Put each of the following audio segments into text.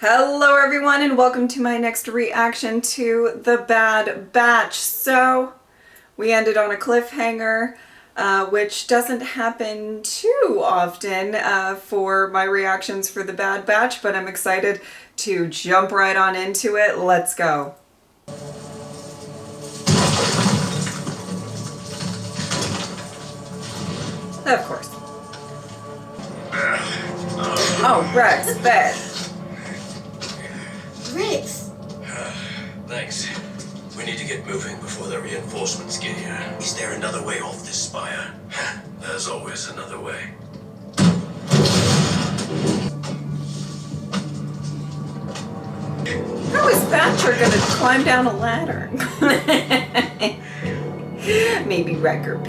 Hello everyone and welcome to my next reaction to The Bad Batch. So we ended on a cliffhanger, which doesn't happen too often for my reactions for The Bad Batch, but I'm excited to jump right on into it. Let's go. Of course. Oh, Rex, bed. Rex! Thanks. We need to get moving before the reinforcements get here. Is there another way off this spire? There's always another way. How is Thatcher gonna climb down a ladder? Maybe Wrecker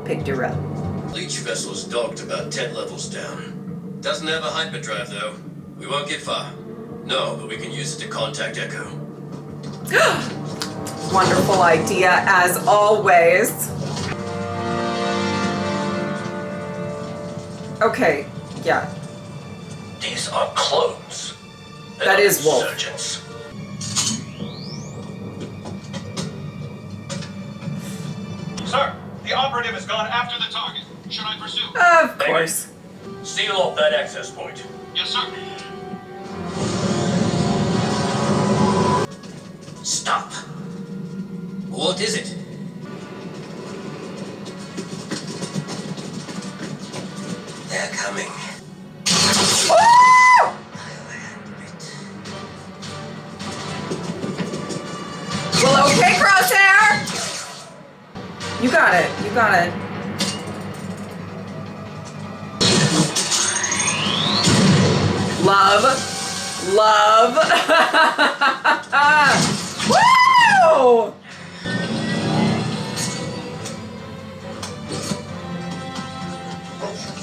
picked her up. Leech vessel's docked about 10 levels down. Doesn't have a hyperdrive though. We won't get far. No, but we can use it to contact Echo. Wonderful idea, as always. Okay, yeah. These are clones. That is Wolf. Insurgents. Sir, the operative has gone after the target. Should I pursue? Of course. Seal off that access point. Yes, sir. Stop. What is it? They're coming. Oh! Well, okay, Crosshair! You got it. You got it. Love. Love. Woo!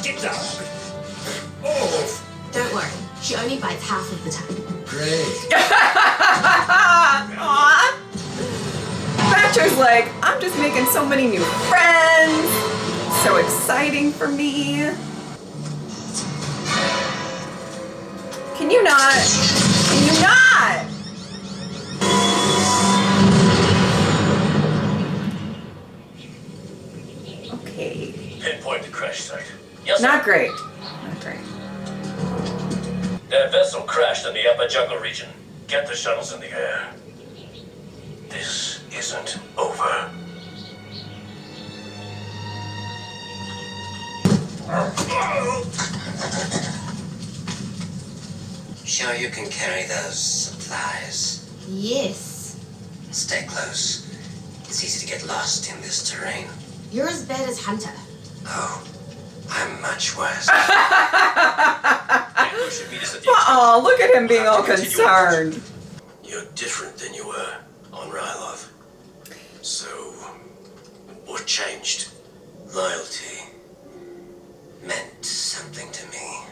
Get down. Oh. Don't worry, she only bites half of the time. Great. Aw. Thatcher's like, I'm just making so many new friends. So exciting for me. Can you not? Can you not? Okay. Pinpoint the crash site. Yes, Not sir. great. Not great. Their vessel crashed in the upper jungle region. Get the shuttles in the air. This isn't over. Sure you can carry those supplies? Yes. Stay close. It's easy to get lost in this terrain. You're as bad as Hunter. Oh, I'm much worse. Oh, look at him being all concerned. You're different than you were on Rylov. So, what changed? Loyalty meant something to me.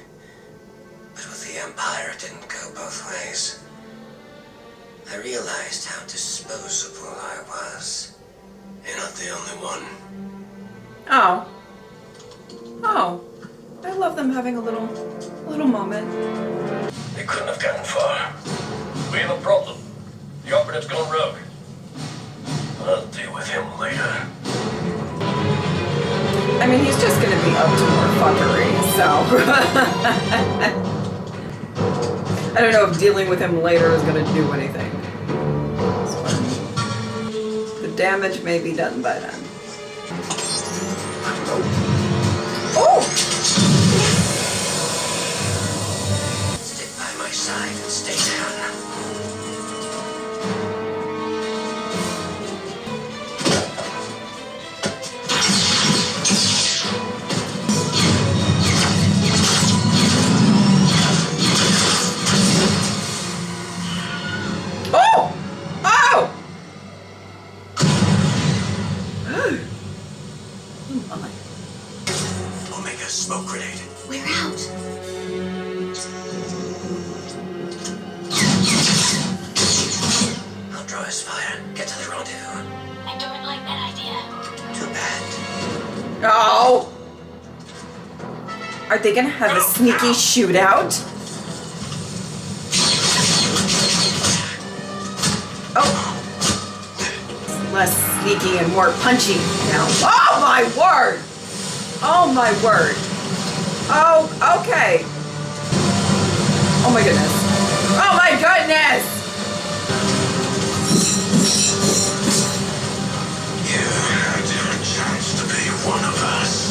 But with the Empire, it didn't go both ways. I realized how disposable I was. You're not the only one. Oh. Oh. I love them having a little moment. They couldn't have gotten far. We have a problem. The operative's gone rogue. I'll deal with him later. I mean, he's just gonna be up to more fuckery, so. I don't know if dealing with him later is gonna do anything. The damage may be done by then. Oh! Stick by my side and stay down. Oh! Oh! Oh my. Omega smoke grenade. We're out. I'll draw his fire. Get to the rendezvous. I don't like that idea. Too bad. Oh! Are they gonna have a sneaky shootout? less sneaky and more punchy now. Oh my word! Oh my word! Oh, okay. Oh my goodness. Oh my goodness! You had your chance to be one of us.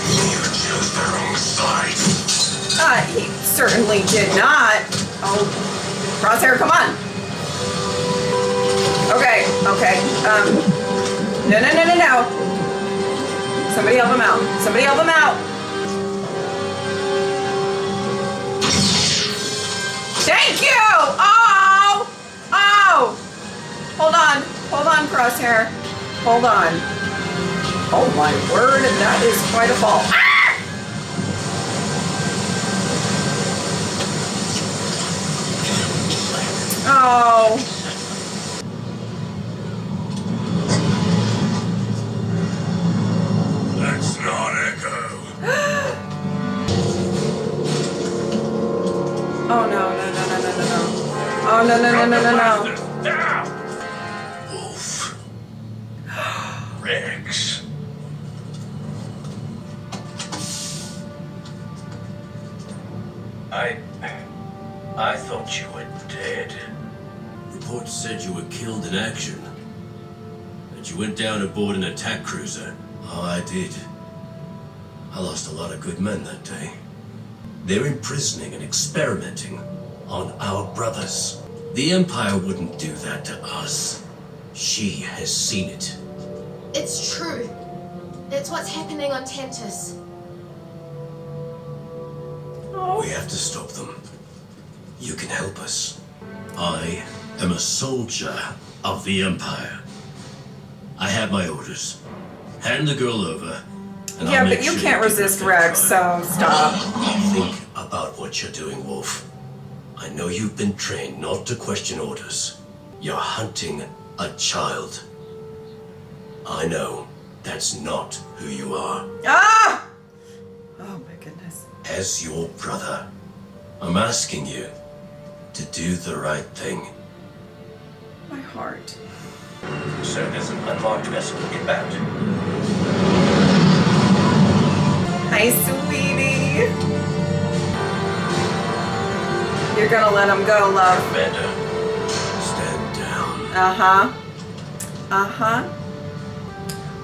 You chose the wrong side. He certainly did not. Oh, Crosshair, come on. Okay, okay. No. Somebody help him out. Somebody help him out. Thank you! Oh! Oh! Hold on, Crosshair. Hold on. Oh my word, that is quite a fall. Ah! Oh. That's not Echo. Oh no. Oh no. Wolf. Rex. I thought you were dead. Reports said you were killed in action. That you went down aboard an attack cruiser. Oh, I did. I lost a lot of good men that day. They're imprisoning and experimenting on our brothers. The Empire wouldn't do that to us. She has seen it. It's true. It's what's happening on Tantus. We have to stop them. You can help us. I am a soldier of the Empire. I have my orders. Hand the girl over. And Yeah, I'll make but you sure can't give resist her a fair Rex, trial. so stop. Think about what you're doing, Wolf. I know you've been trained not to question orders. You're hunting a child. I know that's not who you are. Ah! Oh my goodness. As your brother, I'm asking you to do the right thing. My heart. So there's an unmarked vessel inbound. Hi, sweetie. You're gonna let him go, love. Commander, stand down. Uh-huh.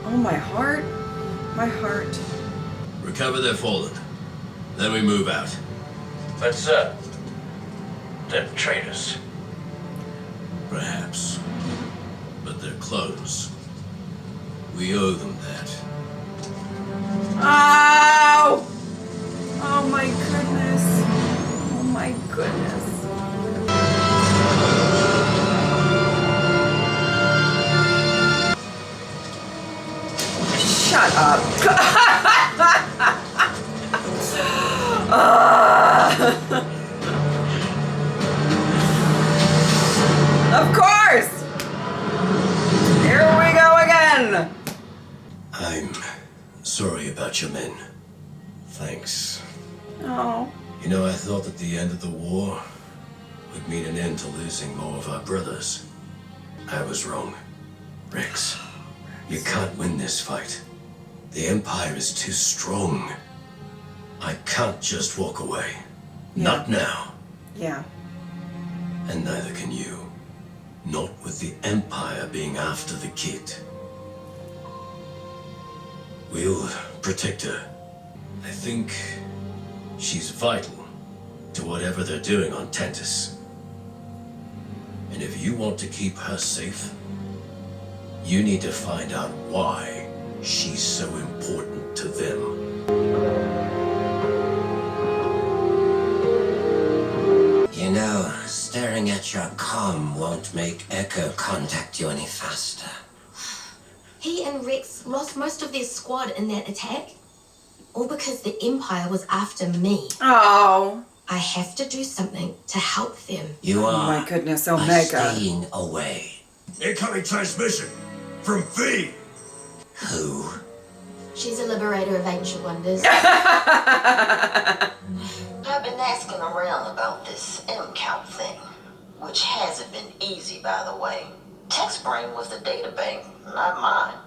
Oh, my heart. My heart. Recover their fallen. Then we move out. But, they're traitors. Perhaps. But they're clones. We owe them that. Oh! Oh my goodness. Oh my goodness. Shut up. Of course! Here we go again! I'm sorry about your men. Thanks. Oh. You know, I thought that the end of the war would mean an end to losing more of our brothers. I was wrong. Rex, you can't win this fight. The Empire is too strong. I can't just walk away. Yeah. Not now. Yeah. And neither can you. Not with the Empire being after the kid. We'll protect her. I think she's vital to whatever they're doing on Tantus. And if you want to keep her safe, you need to find out why she's so important to them. You know, staring at your comm won't make Echo contact you any faster. He and Rex lost most of their squad in that attack. All because the Empire was after me. Oh. I have to do something to help them. You Oh are my goodness, by Omega. staying away. Incoming transmission from V. Who? She's a liberator of ancient wonders. I've been asking around about this M-count thing. which hasn't been easy, by the way. Text Brain was the data bank, not mine.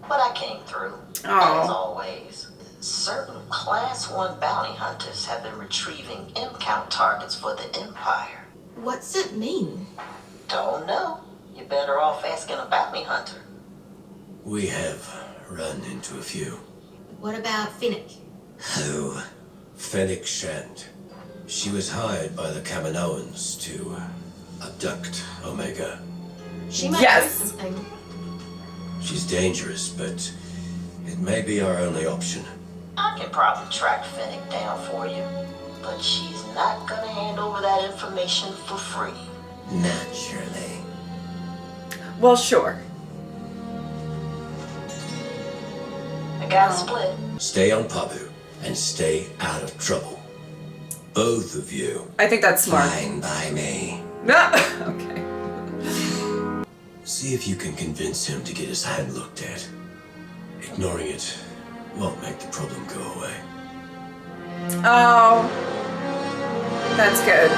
But I came through, as always. Certain Class 1 bounty hunters have been retrieving M-count targets for the Empire. What's it mean? Don't know. You're better off asking a bounty hunter. We have run into a few. What about Fennec? Who? Fennec Shand. She was hired by the Kaminoans to abduct Omega. She might Yes. know something. She's dangerous, but it may be our only option. I can probably track Fennec down for you, but she's not gonna hand over that information for free. Naturally. Well, sure. I got a split. Stay on Pabu and stay out of trouble. Both of you. I think that's smart. Fine by me. No. Okay. See if you can convince him to get his hand looked at. Ignoring it won't make the problem go away. Oh, that's good.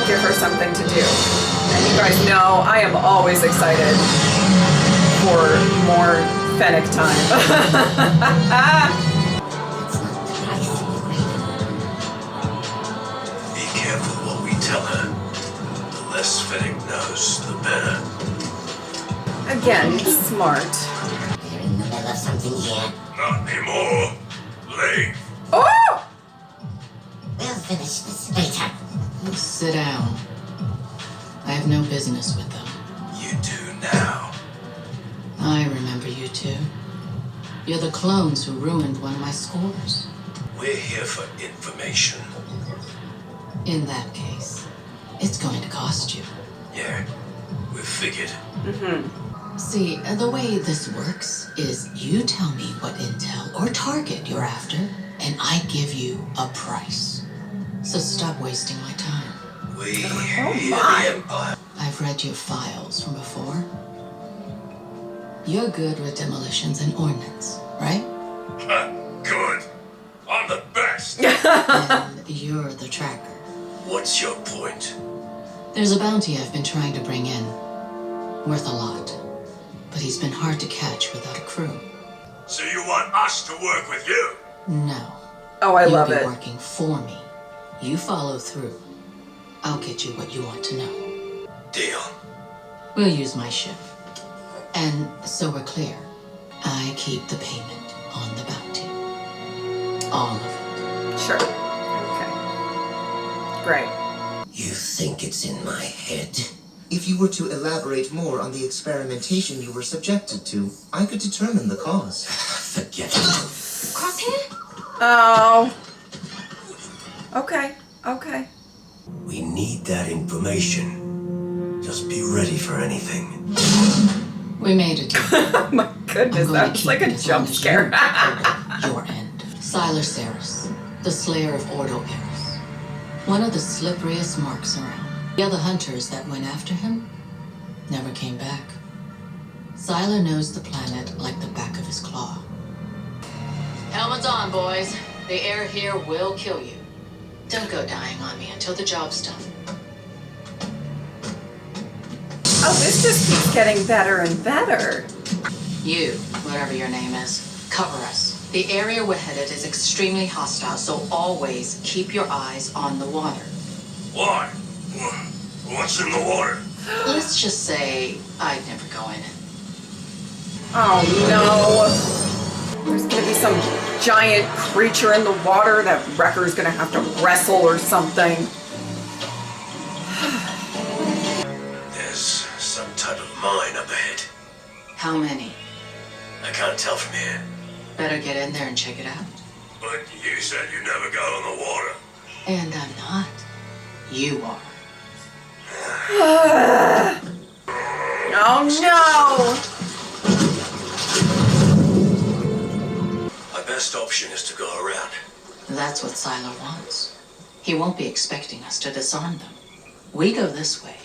Give her something to do. And you guys know I am always excited for more Fennec time. Be careful what we tell her. The less Fennec knows, the better. Again, smart. You're in the middle of something here. Not anymore. Leave. Oh! We'll finish this later. Sit down. I have no business with them. You do now. I remember you two. You're the clones who ruined one of my scores. We're here for information. In that case, it's going to cost you. Yeah, we figured. See, the way this works is you tell me what intel or target you're after, and I give you a price. So stop wasting my time. We hear the Empire. I've read your files from before. You're good with demolitions and ordnance, right? Good. I'm the best. And you're the tracker. What's your point? There's a bounty I've been trying to bring in. Worth a lot. But he's been hard to catch without a crew. So you want us to work with you? No. Oh, I You'll love be it. working for me. You follow through. I'll get you what you want to know. Deal. We'll use my ship. And so we're clear, I keep the payment on the bounty. All of it. Sure. Okay. Great. You think it's in my head? If you were to elaborate more on the experimentation you were subjected to, I could determine the cause. Forget it. Crosshair? Oh. Okay. Okay. We need that information. Just be ready for anything. We made it. Oh my goodness, I'm going that to was keep like it a as jump long as scare. you hold up your end. Siler the slayer of Ordo Eris. One of the slipperiest marks around. The other hunters that went after him never came back. Siler knows the planet like the back of his claw. Helmets on, boys. The air here will kill you. Don't go dying on me until the job's done. Oh, this just keeps getting better and better. You, whatever your name is, cover us. The area we're headed is extremely hostile, so always keep your eyes on the water. Why? What's in the water? Let's just say I'd never go in it. Oh no. There's gonna be some giant creature in the water that Wrecker's gonna have to wrestle or something. There's some type of mine up ahead. How many? I can't tell from here. Better get in there and check it out. But you said you never go in the water. And I'm not. You are. Oh no! My best option is to go around. That's what Siler wants. He won't be expecting us to disarm them. We go this way,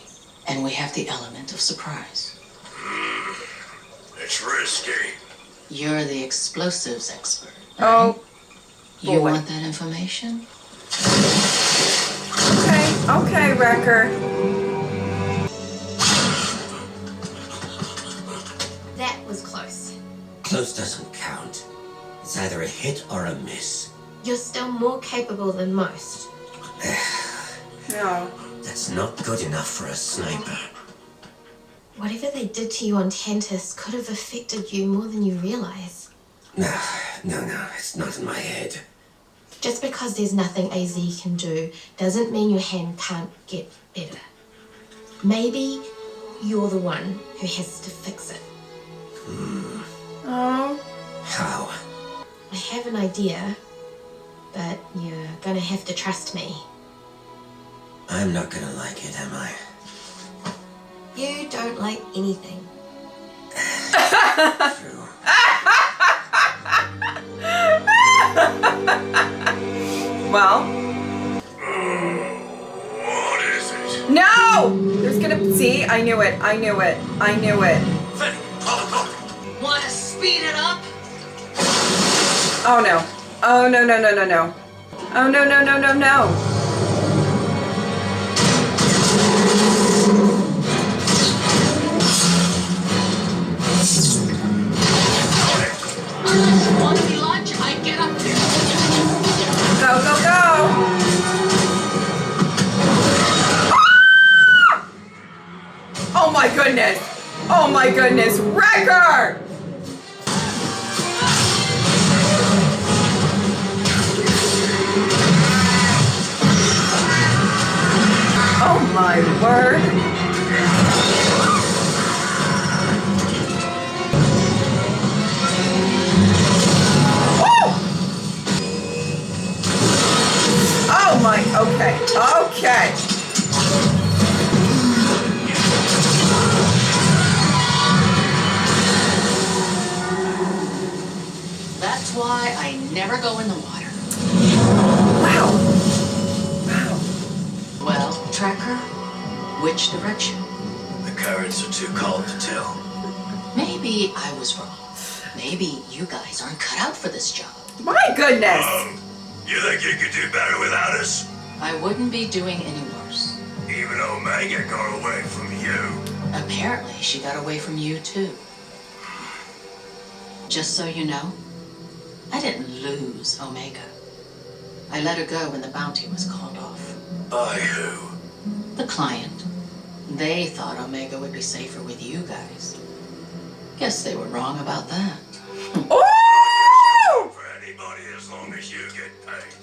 and we have the element of surprise. It's risky. You're the explosives expert. Right? Oh, You boy. want that information? Okay, Wrecker. Close doesn't count. It's either a hit or a miss. You're still more capable than most. No. That's not good enough for a sniper. Whatever they did to you on Tantus could have affected you more than you realize. No, it's not in my head. Just because there's nothing AZ can do doesn't mean your hand can't get better. Maybe you're the one who has to fix it. Oh. How? I have an idea, but you're gonna have to trust me. I'm not gonna like it, am I? You don't like anything. True. Well. What is it? No! There's gonna... See? I knew it. I knew it. I knew it. Fennec, look! Want to speed it up? Oh, no. Oh, no, no, no, no, no. Oh, no, no, no, no, no. Want to be lunch? I get up there. Go, go, go! Oh my goodness! Oh my goodness! Wrecker! Oh my word! Oh my, okay, okay. That's why I never go in the water. Wow. Wow. Well, tracker, which direction? The currents are too cold to tell. Maybe I was wrong. Maybe you guys aren't cut out for this job. My goodness. You think you could do better without us? I wouldn't be doing any worse. Even Omega got away from you. Apparently, she got away from you too. Just so you know, I didn't lose Omega. I let her go when the bounty was called off. By who? The client. They thought Omega would be safer with you guys. Guess they were wrong about that. Oh! For anybody as long as you get paid.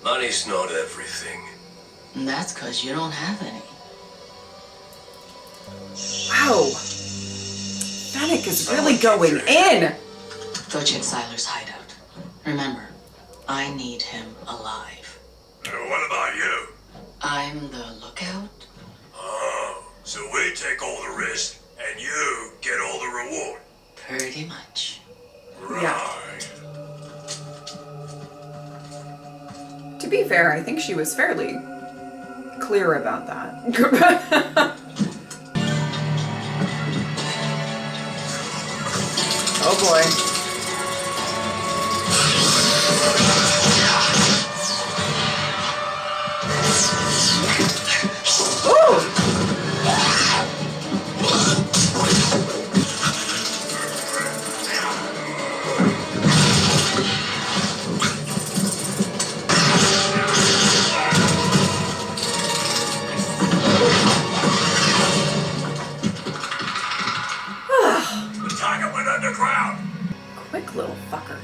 Money's not everything. And that's because you don't have any. Wow. Fennec is really going in. Go check Siler's hideout. Remember, I need him alive. What about you? I'm the lookout. Oh, so we take all the risk and you get all the reward. Pretty much. Right. To be fair, I think she was fairly clear about that. Oh boy. The tiger went underground. Quick little fucker.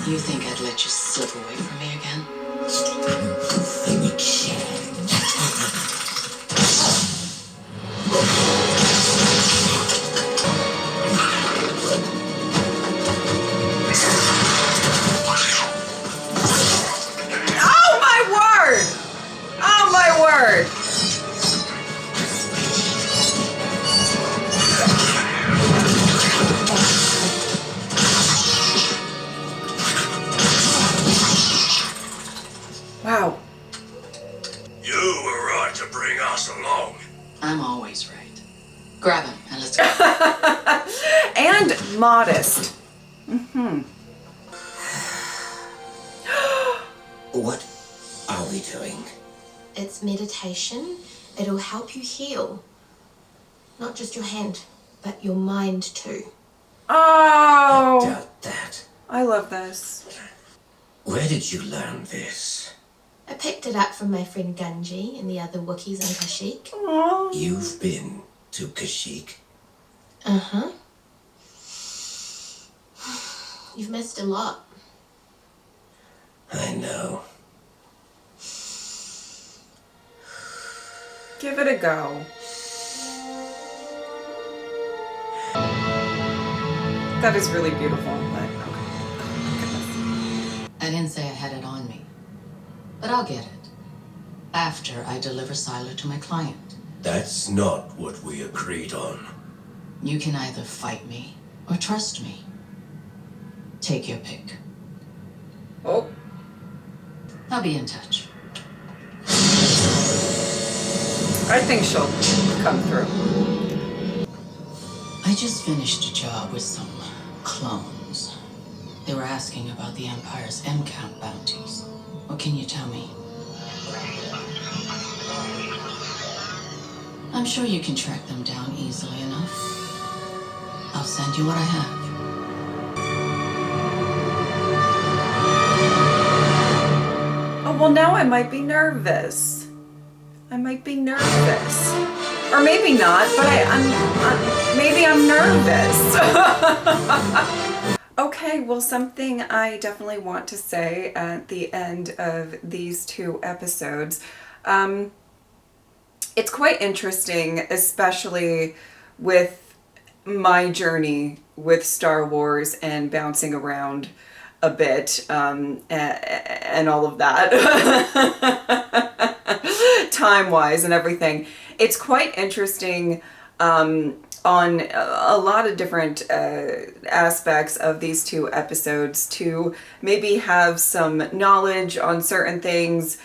You think I'd let you slip away from me again? Oh my word! Oh my word! Wow. You were right to bring us along. I'm always right. Grab him and let's go. And modest. What are we doing? It's meditation. It'll help you heal. Not just your hand, but your mind too. I Oh, doubt that. I love this. Where did you learn this? I picked it up from my friend Gunji and the other Wookiees on Kashyyyk. Aww. You've been to Kashyyyk? Uh-huh. You've missed a lot. I know. Give it a go. That is really beautiful. But, okay. I didn't say I had it on me, but I'll get it after I deliver Siler to my client. That's not what we agreed on. You can either fight me or trust me. Take your pick. Oh. I'll be in touch. I think she'll come through. I just finished a job with some clones. They were asking about the Empire's M-count bounties. What can you tell me? I'm sure you can track them down easily enough. I'll send you what I have. Oh, well, now I might be nervous. I might be nervous. Or maybe not, but maybe I'm nervous. Okay, well, something I definitely want to say at the end of these two episodes. It's quite interesting, especially with my journey with Star Wars and bouncing around a bit, and all of that, time-wise and everything. It's quite interesting on a lot of different aspects of these two episodes to maybe have some knowledge on certain things,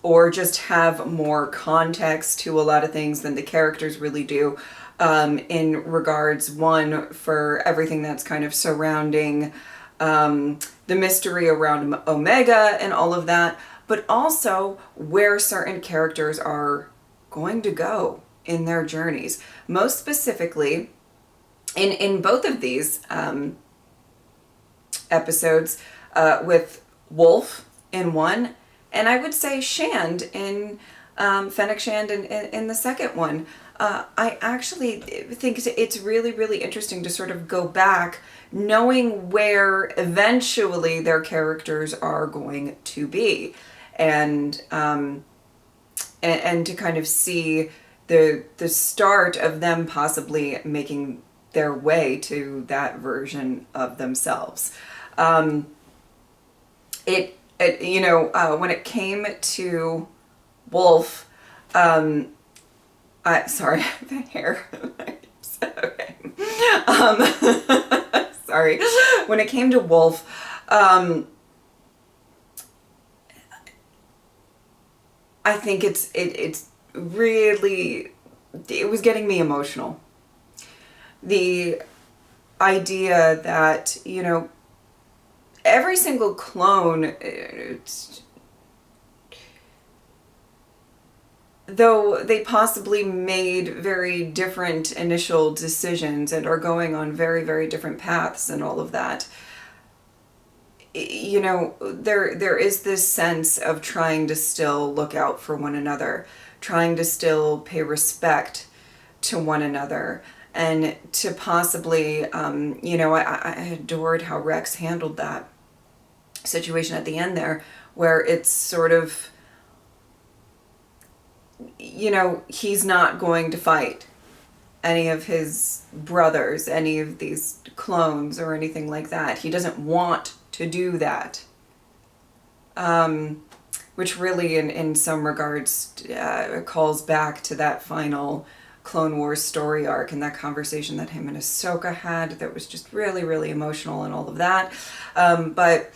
or just have more context to a lot of things than the characters really do, in regards, one, for everything that's kind of surrounding the mystery around Omega and all of that, but also where certain characters are going to go in their journeys. Most specifically, in both of these episodes, with Wolf in one, and I would say Shand in Fennec Shand in the second one. I actually think it's really, really interesting to sort of go back, knowing where eventually their characters are going to be, and to kind of see the start of them possibly making their way to that version of themselves. When it came to Wolf, sorry, the hair. Okay. Sorry. When it came to Wolf, I think it's really, it was getting me emotional. The idea that, every single clone, though they possibly made very different initial decisions and are going on very, very different paths and all of that, there is this sense of trying to still look out for one another, trying to still pay respect to one another, and to possibly, I adored how Rex handled that situation at the end there, where it's sort of, he's not going to fight any of his brothers, any of these clones or anything like that. He doesn't want to do that. Which really in some regards calls back to that final Clone Wars story arc and that conversation that him and Ahsoka had that was just really, really emotional and all of that. But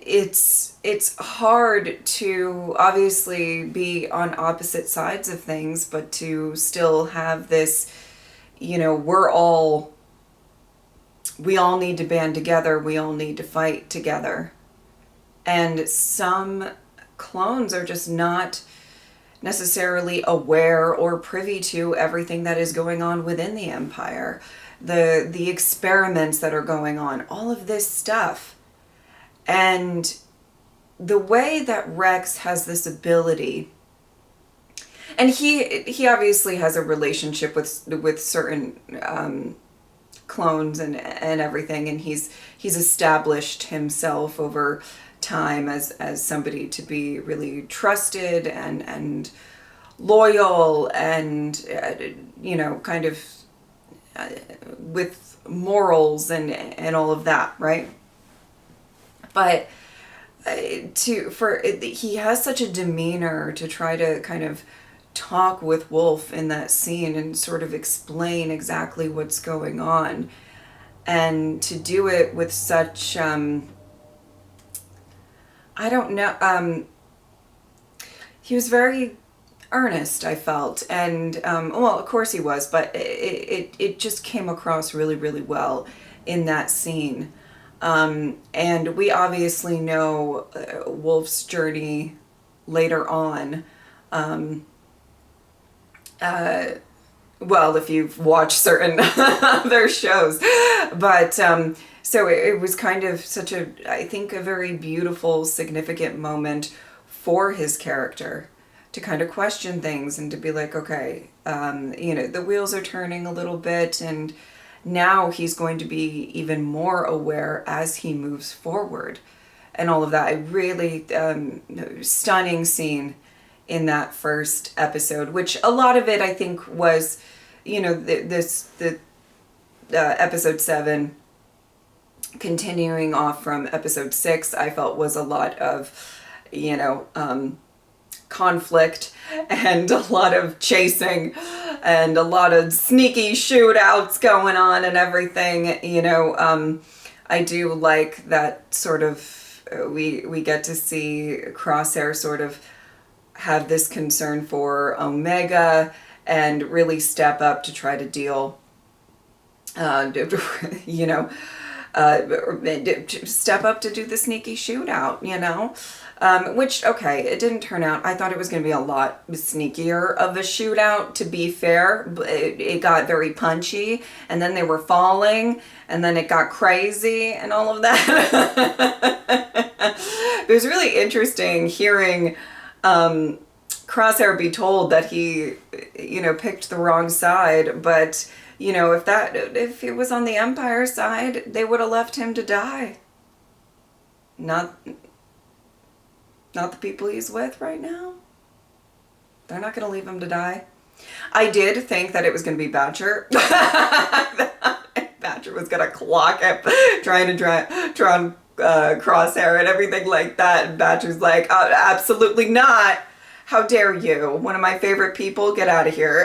it's hard to obviously be on opposite sides of things, but to still have this, we all need to band together, we all need to fight together. And some clones are just not necessarily aware or privy to everything that is going on within the Empire. The experiments that are going on, all of this stuff. And the way that Rex has this ability, and he obviously has a relationship with certain clones and everything, and he's established himself over time as somebody to be really trusted and loyal and kind of with morals and all of that, right? But he has such a demeanor to try to kind of talk with Wolf in that scene and sort of explain exactly what's going on, and to do it with such I don't know, he was very earnest, I felt, and well, of course he was, but it just came across really, really well in that scene. And we obviously know Wolf's journey later on. Well, if you've watched certain other shows, but so it was kind of such I think a very beautiful, significant moment for his character to kind of question things and to be like, okay, the wheels are turning a little bit, and now he's going to be even more aware as he moves forward and all of that. A really stunning scene in that first episode, which a lot of it I think was, the episode 7 continuing off from episode 6, I felt was a lot of, conflict and a lot of chasing and a lot of sneaky shootouts going on and everything. I do like that sort of, we get to see Crosshair sort of have this concern for Omega and really step up to try to deal, step up to do the sneaky shootout, which, okay, it didn't turn out. I thought it was going to be a lot sneakier of a shootout, to be fair. It got very punchy, and then they were falling, and then it got crazy and all of that. It was really interesting hearing Crosshair be told that he, picked the wrong side, but, if it was on the Empire side, they would have left him to die. Not the people he's with right now. They're not going to leave him to die. I did think that it was going to be Batcher. Batcher was going to clock him, trying to draw on Crosshair and everything like that. And Batcher's like, absolutely not. How dare you? One of my favorite people, get out of here.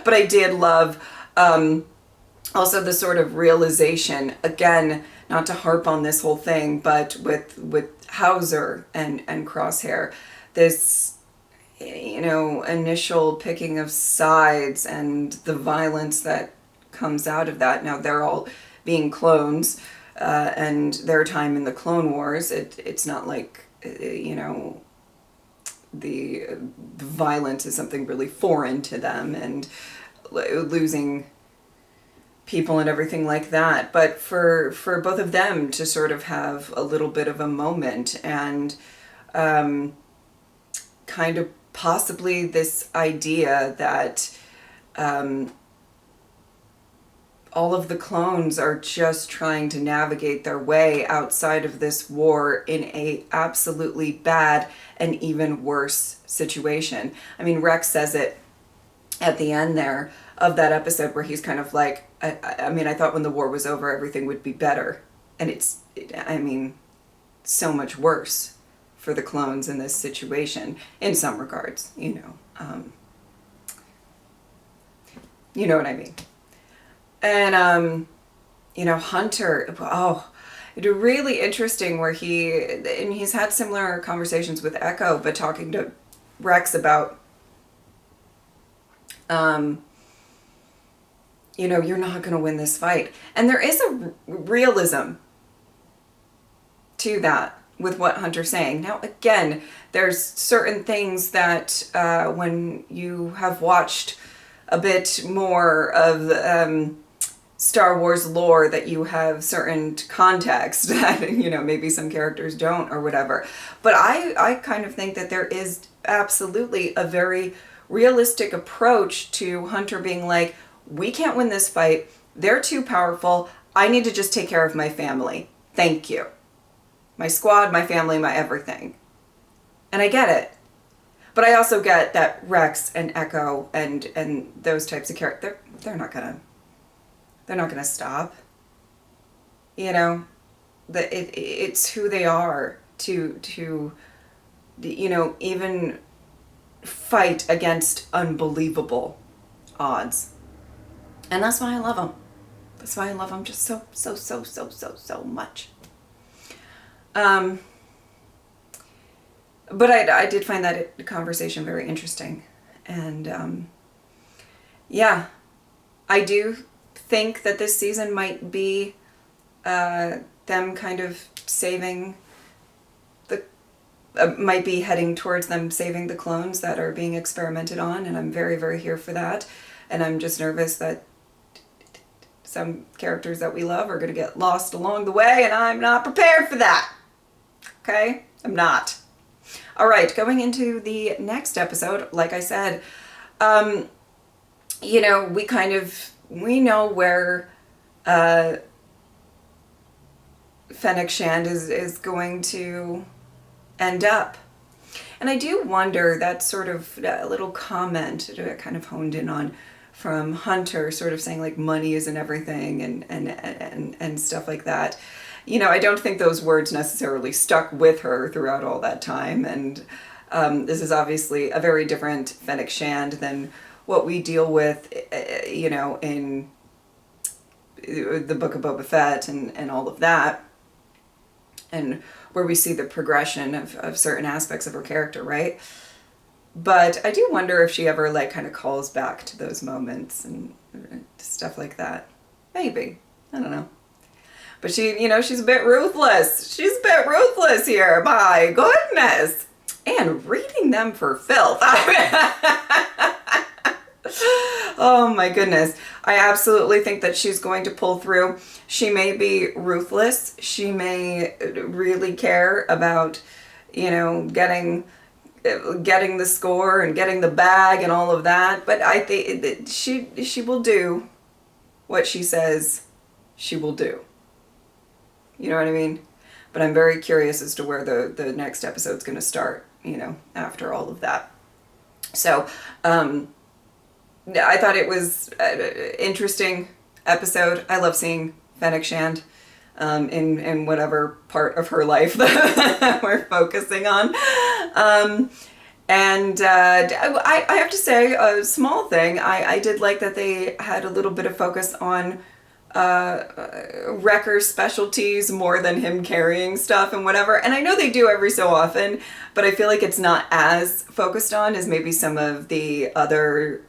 But I did love also the sort of realization, again, not to harp on this whole thing, but with Hauser and Crosshair, this, initial picking of sides and the violence that comes out of that. Now, they're all being clones, and their time in the Clone Wars, it's not like, the violence is something really foreign to them, and losing people and everything like that. But for both of them to sort of have a little bit of a moment and kind of possibly this idea that all of the clones are just trying to navigate their way outside of this war in a absolutely bad and even worse situation. I mean, Rex says it at the end there of that episode where he's kind of like, I thought when the war was over, everything would be better. And it's so much worse for the clones in this situation in some regards, you know what I mean. And, Hunter, it's really interesting where he's had similar conversations with Echo, but talking to Rex about, you're not going to win this fight. And there is a realism to that with what Hunter's saying. Now, again, there's certain things that when you have watched a bit more of Star Wars lore, that you have certain context that, maybe some characters don't or whatever. But I kind of think that there is absolutely a very realistic approach to Hunter being like, we can't win this fight. They're too powerful. I need to just take care of my family. Thank you. My squad, my family, my everything. And I get it. But I also get that Rex and Echo and those types of characters, they're not gonna stop. It's who they are to even fight against unbelievable odds. And that's why I love them. That's why I love them just so much. But I did find that conversation very interesting. And yeah, I do think that this season might be them kind of saving might be heading towards them saving the clones that are being experimented on, and I'm very, very here for that. And I'm just nervous that some characters that we love are going to get lost along the way, and I'm not prepared for that. Okay? I'm not. All right, going into the next episode, like I said, we know where Fennec Shand is going to end up. And I do wonder, that sort of little comment that I kind of honed in on from Hunter, sort of saying like money isn't everything and stuff like that. I don't think those words necessarily stuck with her throughout all that time. And this is obviously a very different Fennec Shand than what we deal with, in the Book of Boba Fett and all of that. And where we see the progression of certain aspects of her character, right? But I do wonder if she ever kind of calls back to those moments and stuff like that. Maybe. I don't know. But she, she's a bit ruthless. She's a bit ruthless here. My goodness. And reading them for filth. Oh my goodness. I absolutely think that she's going to pull through. She may be ruthless. She may really care about, getting the score and getting the bag and all of that. But I think that she will do what she says she will do. You know what I mean? But I'm very curious as to where the next episode's going to start, after all of that. So, I thought it was an interesting episode. I love seeing Fennec Shand in whatever part of her life that we're focusing on. And I have to say, a small thing, I did like that they had a little bit of focus on Wrecker's specialties more than him carrying stuff and whatever. And I know they do every so often, but I feel like it's not as focused on as maybe some of the other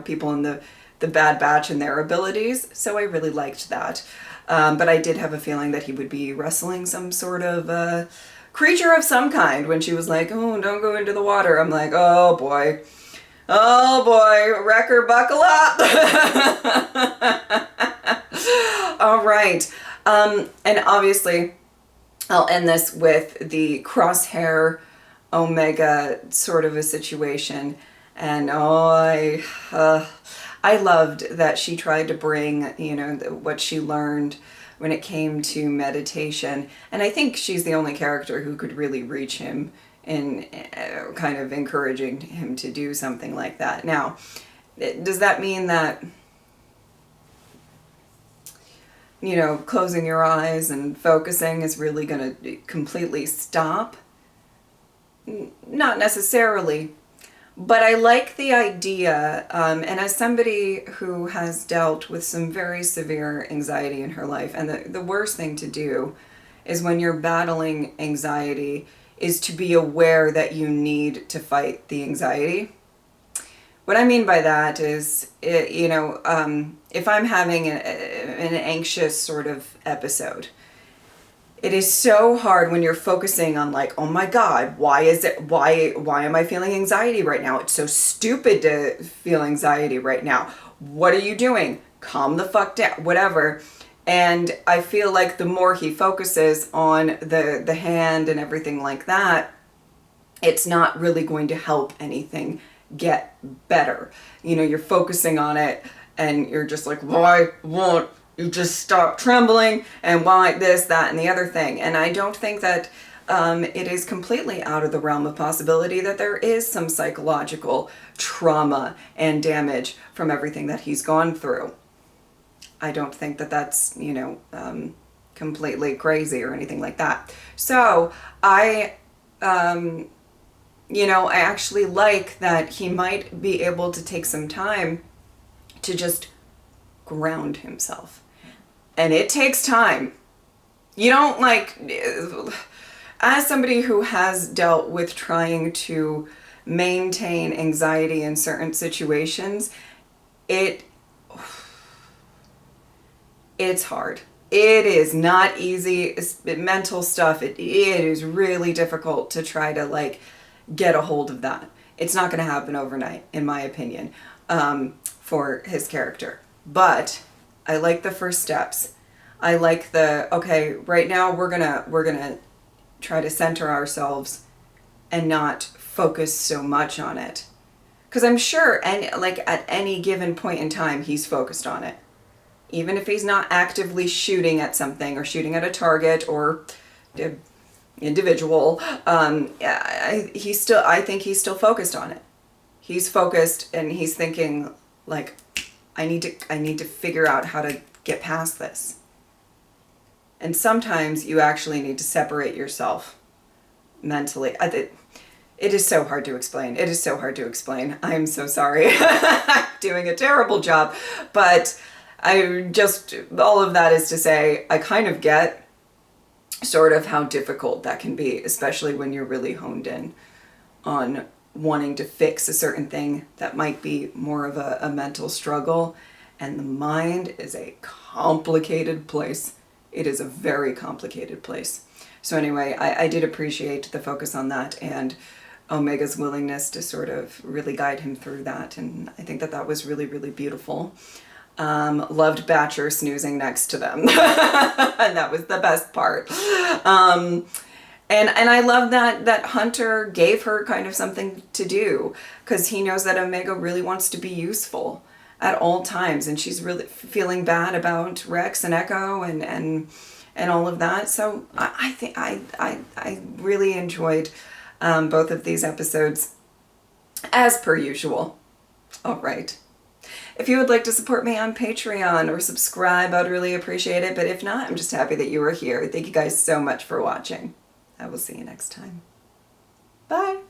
people in the Bad Batch and their abilities. So I really liked that. But I did have a feeling that he would be wrestling some sort of creature of some kind when she was like, oh, don't go into the water. I'm like, oh boy, Wrecker, buckle up. All right. And obviously I'll end this with the Crosshair Omega sort of a situation. And I loved that she tried to bring, what she learned when it came to meditation. And I think she's the only character who could really reach him in kind of encouraging him to do something like that. Now, does that mean that, closing your eyes and focusing is really going to completely stop? Not necessarily. But I like the idea, and as somebody who has dealt with some very severe anxiety in her life, and the worst thing to do is when you're battling anxiety is to be aware that you need to fight the anxiety. What I mean by that is, if I'm having an anxious sort of episode, it is so hard when you're focusing on like, oh my God, why am I feeling anxiety right now? It's so stupid to feel anxiety right now. What are you doing? Calm the fuck down, whatever. And I feel like the more he focuses on the hand and everything like that, it's not really going to help anything get better. You know, you're focusing on it and you're just like, why won't you just stop trembling, and why this, that, and the other thing. And I don't think that it is completely out of the realm of possibility that there is some psychological trauma and damage from everything that he's gone through. I don't think that that's, you know, completely crazy or anything like that. So I, you know, I actually like that he might be able to take some time to just ground himself. And it takes time. You don't like, as somebody who has dealt with trying to maintain anxiety in certain situations, it's hard. It is not easy. It's mental stuff. It is really difficult to try to like get a hold of that. It's not going to happen overnight, in my opinion, for his character. But I like the first steps. I like okay, right now we're gonna try to center ourselves and not focus so much on it. Because I'm sure, and like at any given point in time, he's focused on it. Even if he's not actively shooting at something or shooting at a target or individual, I think he's still focused on it. He's focused and he's thinking like, I need to figure out how to get past this. And sometimes you actually need to separate yourself mentally. It is so hard to explain. It is so hard to explain. I'm so sorry. I'm doing a terrible job. But all of that is to say, I kind of get sort of how difficult that can be, especially when you're really honed in on wanting to fix a certain thing that might be more of a mental struggle. And the mind is a complicated place. It is a very complicated place. So anyway, I did appreciate the focus on that and Omega's willingness to sort of really guide him through that. And I think that was really, really beautiful. Loved Batcher snoozing next to them. And that was the best part. And I love that Hunter gave her kind of something to do, because he knows that Omega really wants to be useful at all times, and she's really feeling bad about Rex and Echo and all of that. So I think I really enjoyed both of these episodes, as per usual. All right. If you would like to support me on Patreon or subscribe, I'd really appreciate it. But if not, I'm just happy that you were here. Thank you guys so much for watching. I will see you next time. Bye.